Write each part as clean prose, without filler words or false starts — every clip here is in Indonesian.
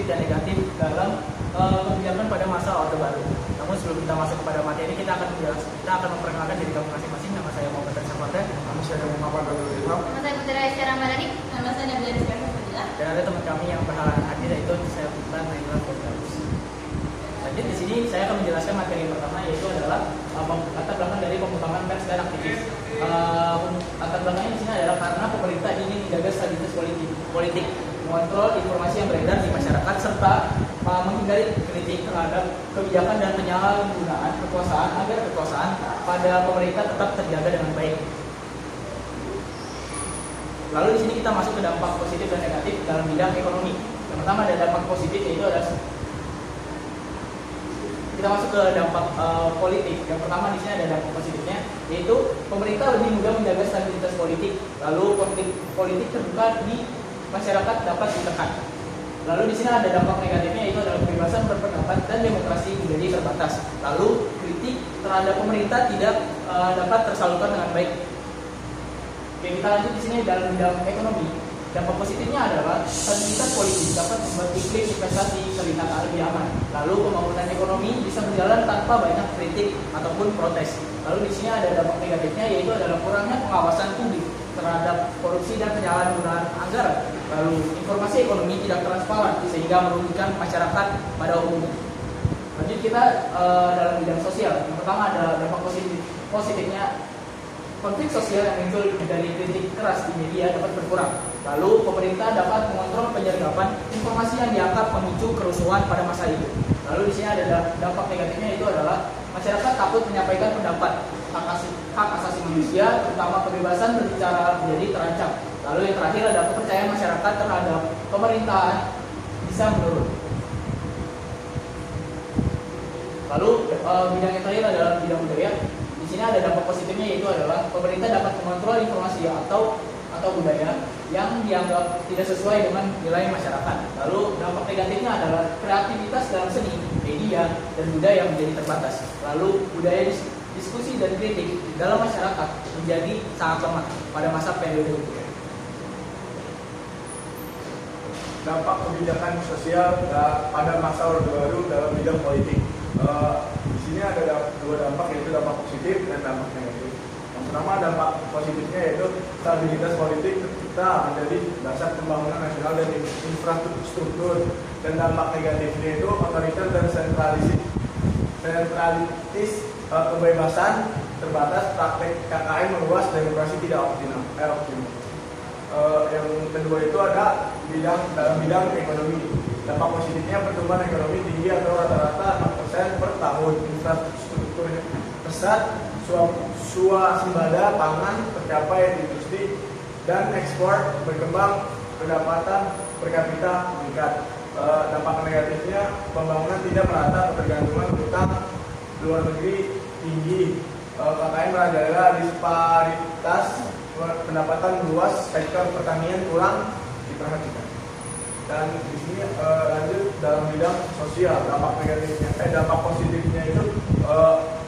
dan negatif dalam kebijakan pada masa Orde Baru. Namun sebelum kita masuk kepada materi, kita akan memperkenalkan diri kami masing-masing. Nama saya Muhammad Syafada. Nama saya Muhammad Abdul Ilham. Nama saya Putri Aisyah Ramadhani. Nama saya Nabila Rizky Fadilah. Dan ada teman kami yang berhalangan hadir, yaitu saya Sultan Naila Firdaus. Jadi di sini saya akan menjelaskan materi yang pertama, yaitu adalah latar belakang dari pembukaan pers dan aktivis. Latar belakangnya di sini adalah karena pemerintah ingin menjaga stabilitas politik, mengontrol informasi yang beredar di masyarakat, serta menghindari kritik terhadap kebijakan dan penyalahgunaan kekuasaan agar kekuasaan pada pemerintah tetap terjaga dengan baik. Lalu di sini kita masuk ke dampak positif dan negatif dalam bidang ekonomi. Yang pertama ada dampak positif, yaitu ada kita masuk ke dampak politik. Yang pertama di sini ada dampak positifnya, yaitu pemerintah lebih mudah menjaga stabilitas politik. Lalu konflik politik terbuka di masyarakat dapat ditekan. Lalu di sini ada dampak negatifnya, yaitu adalah kebebasan berpendapat dan demokrasi menjadi terbatas. Lalu kritik terhadap pemerintah tidak dapat tersalurkan dengan baik. Oke, kita lanjut di sini dalam bidang ekonomi. Dampak positifnya adalah stabilitas politik dapat membuat iklim investasi terlihat lebih aman. Lalu pembangunan ekonomi bisa berjalan tanpa banyak kritik ataupun protes. Lalu di sini ada dampak negatifnya, yaitu adalah kurangnya pengawasan publik terhadap korupsi dan penyalahgunaan anggaran. Lalu informasi ekonomi tidak transparan sehingga merugikan masyarakat pada umumnya. Lanjut kita dalam bidang sosial. Yang pertama ada dampak positifnya. Konflik sosial yang muncul dari kritik keras di media dapat berkurang. Lalu pemerintah dapat mengontrol penyergapan informasi yang dianggap memicu kerusuhan pada masa itu. Lalu di sini ada dampak negatifnya, itu adalah masyarakat takut menyampaikan pendapat. Hak asasi manusia, terutama kebebasan berbicara, menjadi terancam. Lalu yang terakhir ada kepercayaan masyarakat terhadap pemerintahan bisa menurun. Lalu bidang yang terakhir adalah bidang budaya. Di sini ada dampak positifnya, yaitu adalah pemerintah dapat mengontrol informasi atau budaya yang dianggap tidak sesuai dengan nilai masyarakat. Lalu dampak negatifnya adalah kreativitas dalam seni, media, dan budaya menjadi terbatas. Lalu budaya diskusi dan kritik dalam masyarakat menjadi sangat lemah pada masa periode itu. Dampak kebijakan sosial pada masa Orde Baru dalam bidang politik. Di sini ada dua dampak, yaitu dampak positif dan dampak negatif. Yang pertama, dampak positifnya yaitu stabilitas politik tercipta menjadi dasar pembangunan nasional dan infrastruktur. Dan dampak negatifnya itu otoriter dan sentralitis, kebebasan terbatas, praktek KKN meluas, demokrasi tidak optimal. Yang kedua itu ada dalam bidang ekonomi. Dampak positifnya pertumbuhan ekonomi tinggi atau rata-rata 6% per tahun. Infrastrukturnya pesat, swasembada pangan tercapai, industri dan ekspor berkembang, pendapatan per kapita meningkat. Dampak negatifnya pembangunan tidak merata, ketergantungan utang luar negeri tinggi, KKN merajalela, disparitas pendapatan luas, sektor pertanian kurang diperhatikan. Dan di sini lanjut dalam bidang sosial, dampak positifnya itu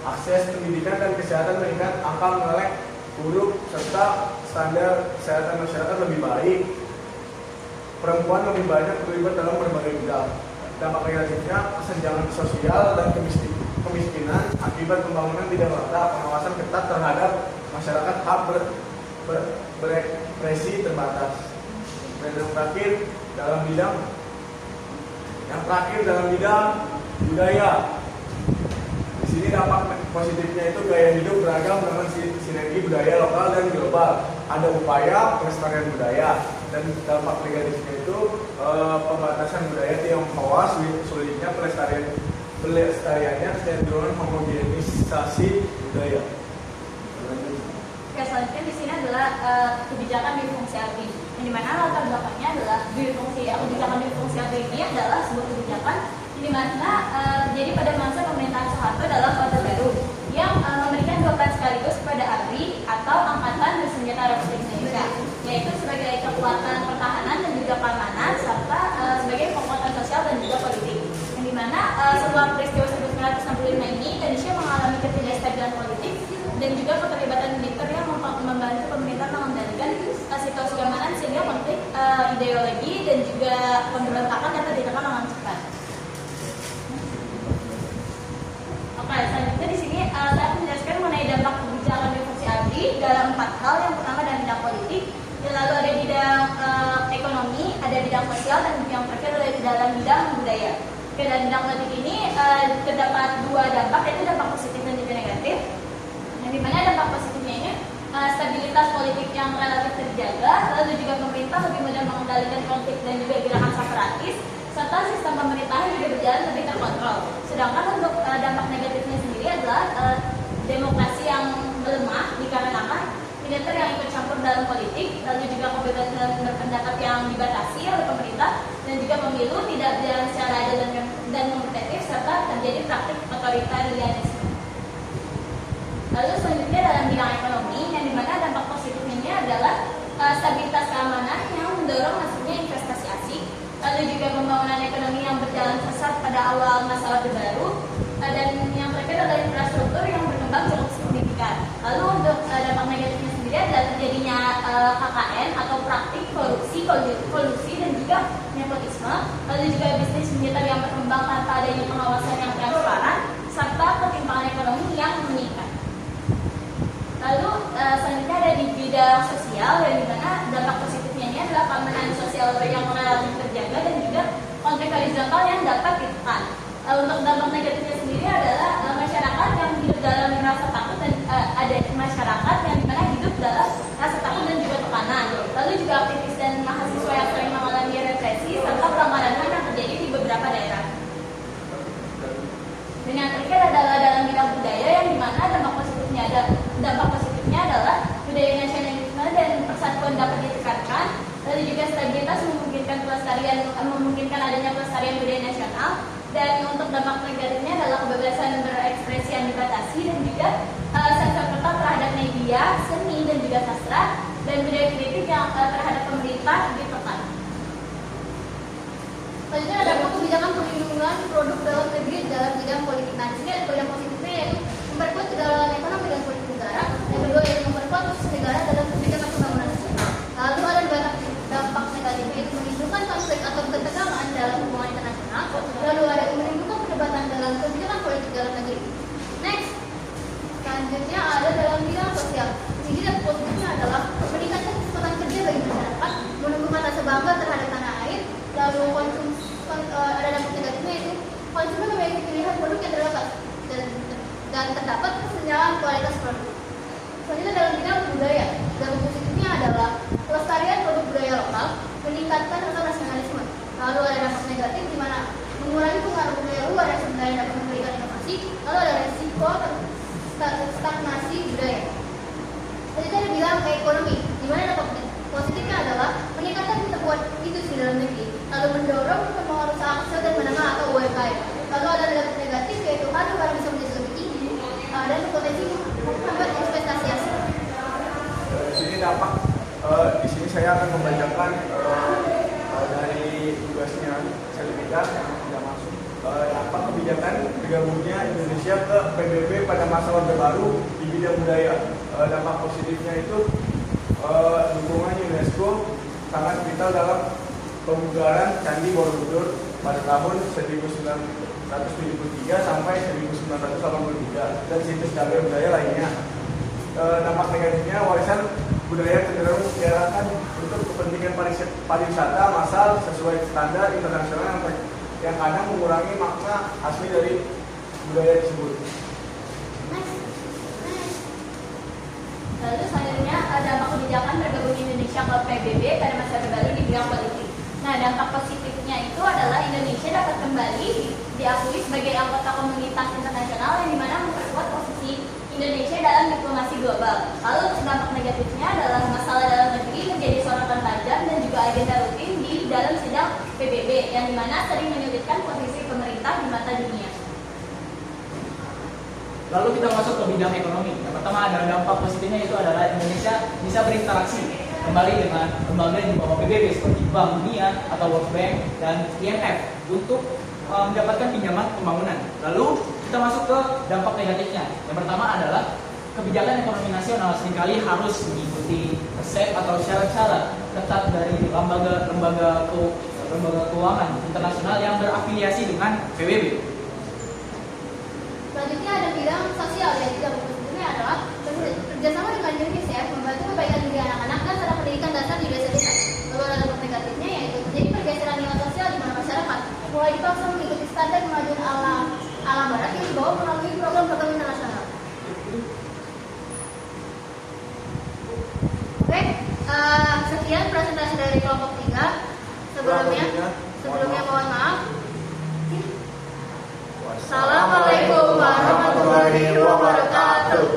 akses pendidikan dan kesehatan meningkat, angka melek buruk, serta standar kesehatan masyarakat lebih baik. Perempuan lebih banyak terlibat dalam berbagai bidang. Dampak negatifnya kesenjangan sosial dan kemiskinan akibat pembangunan tidak merata, pengawasan ketat terhadap masyarakat, hak berekspresi terbatas. Dan yang terakhir dalam bidang budaya. Di sini dampak positifnya itu gaya hidup beragam dengan sinergi budaya lokal dan global. Ada upaya pelestarian budaya. Dan dampak negatifnya itu pembatasan budaya Tionghoa, sulitnya pelestariannya, kecenderungan homogenisasi budaya. Oke, selanjutnya di sini adalah kebijakan difungsi ABRI. Di mana latar belakangnya adalah kebijakan difungsi ABRI ini adalah sebuah kebijakan di mana terjadi pada masa pemerintahan Soeharto dalam Orde Baru yang memberikan dua peran sekaligus kepada ABRI atau Angkatan Bersenjata Republik Indonesia, yaitu sebagai kekuatan pertahanan dan juga keamanan, serta sebagai kekuatan sosial dan juga politik. Yang dimana setelah peristiwa 1965 ini, Indonesia mengalami ketidakstabilan politik dan juga keterlibatan militer yang membantu pemerintah mengendalikan situasi keamanan, sehingga konflik ideologi dan juga pemberontakan dapat ditekan dengan sosial, dan yang terakhir adalah dalam bidang budaya. Oke, dalam bidang politik ini terdapat dua dampak, yaitu dampak positif dan juga negatif. Yang dimana dampak positifnya ini stabilitas politik yang relatif terjaga, lalu juga pemerintah lebih mudah mengendalikan konflik dan juga gerakan separatis, serta sistem pemerintahan juga berjalan lebih terkontrol. Sedangkan untuk dampak negatifnya sendiri adalah demokrasi yang melemah dikarenakan militer yang ikut campur dalam politik, lalu juga kebebasan berpendapat yang dibatasi oleh pemerintah, dan juga pemilu tidak berjalan secara adil dan kompetitif, serta terjadi praktik otoritarianisme. Lalu selanjutnya dalam bidang ekonomi, yang dimana dampak positifnya ini adalah stabilitas keamanan yang mendorong masuknya investasi asing, lalu juga pembangunan ekonomi yang berjalan pesat pada awal masa Orde Baru, dan yang terakhir adalah infrastruktur yang berkembang cukup signifikan. Lalu untuk dampak negatifnya sendiri adalah terjadinya KKN atau praktik korupsi, kolusi, dan juga nepotisme, lalu juga bisnis militer yang berkembang tanpa adanya pengawasan yang transparan, serta ketimpangan ekonomi yang meningkat. Lalu selanjutnya ada di bidang sosial, yang dimana dampak positifnya ini adalah keamanan sosial yang relatif terjaga dan juga konflik horizontal yang dapat ditekan. Untuk dampak negatifnya sendiri adalah masyarakat yang hidup dalam rasa takut, dan ada masyarakat yang dimana hidup dalam rasa takut dan juga tekanan. Lalu juga aktivis dan mahasiswa yang sering mengalami represi serta pelanggaran HAM yang terjadi di beberapa daerah. Dan yang terakhir adalah dalam bidang budaya, yang dimana dampak positifnya adalah budaya nasionalisme dan persatuan dapat ditekankan, lalu juga stabilitas memungkinkan adanya pelestarian budaya nasional, dan untuk dampak negatifnya adalah kebebasan berekspresi yang dibatasi, dan juga sensor ketat terhadap media, seni, dan juga sastra, dan budaya kritik yang terhadap pemerintah ditekan. Selanjutnya ada kebijakan perlindungan produk dalam negeri dalam bidang politik. Nah, di sini ada bidang positifnya yaitu memperkuat kedaulatan ekonomi dan politik negara. Yang kedua yaitu memperkuat posisi negara dalam kebijakan pembangunan nasional. Lalu ada dampak negatifnya yaitu menimbulkan konflik atau ketegangan dalam hubungan internasional. Lalu ada menimbulkan perdebatan dalam kebijakan politik dalam negeri. Next, selanjutnya ada dalam bidang sosial. Jadi dampak positifnya adalah meningkatkan kesempatan kerja bagi masyarakat, menumbuhkan rasa bangga terhadap tanah air. Lalu ada dampak negatifnya yaitu konsumen memiliki pilihan produk yang terdapat dan terdapat kesenjangan kualitas produk. Selanjutnya dalam bidang budaya, dampak positifnya adalah pelestarian produk budaya lokal, meningkatkan rasa nasionalisme. Lalu ada dampak negatif di mana mengurangi pengaruh budaya luar yang sebenarnya dapat memberikan inovasi. Lalu ada risiko stagnasi budaya. Selanjutnya ada bidang ekonomi, di mana dampak positifnya adalah meningkatkan keteguhan industri dalam negeri, lalu mendorong perkembangan usaha kecil dan menengah atau UMKM. Lalu ada dampak negatif yaitu harga barang bisa menjadi lebih tinggi dan berpotensi menghambat investasi asing. Di sini dampak, di sini saya akan membacakan dari tugasnya sertifikat yang tidak masuk. Dampak kebijakan bergabungnya Indonesia ke PBB pada masa Orde Baru di bidang budaya. Dampak positifnya itu dukungan UNESCO sangat vital dalam pembugaran Candi Borobudur pada tahun 1973 sampai 1983 dan situs cagar budaya lainnya. Dampak negatifnya warisan budaya cenderung diarahkan untuk kepentingan pariwisata massal sesuai standar internasional yang kadang mengurangi makna asli dari budaya tersebut. Lalu selanjutnya dampak kebijakan bergabung Indonesia ke PBB pada masa Orde Baru di bidang politik. Nah, dampak positifnya itu adalah Indonesia dapat kembali diakui sebagai anggota komunitas internasional yang dimana memperkuat posisi Indonesia dalam diplomasi global. Lalu dampak negatifnya adalah masalah dalam negeri menjadi sorotan tajam dan juga agenda rutin di dalam sidang PBB yang dimana sering menyulitkan posisi pemerintah di mata dunia. Lalu kita masuk ke bidang ekonomi. Yang pertama ada dampak positifnya itu adalah Indonesia bisa berinteraksi kembali dengan lembaga di bawah PBB seperti Bank Dunia atau World Bank dan IMF untuk mendapatkan pinjaman pembangunan. Lalu kita masuk ke dampak negatifnya. Yang pertama adalah kebijakan ekonomi nasional seringkali harus mengikuti resep atau syarat-syarat ketat dari lembaga keuangan internasional yang berafiliasi dengan PBB. Selanjutnya ada bidang sosial, yaitu dampak positifnya adalah kerjasama dengan UNICEF membantu perbaikan diri anak-anak dan sarana pendidikan dasar di desa-desa. Lalu ada dampak negatifnya yaitu terjadi pergeseran mulai dipaksa mengikuti standar kemajuan alam barat yang dibawa melalui program-program internasional. Oke, sekian presentasi dari kelompok 3. Sebelumnya mohon maaf. Assalamualaikum warahmatullahi wabarakatuh.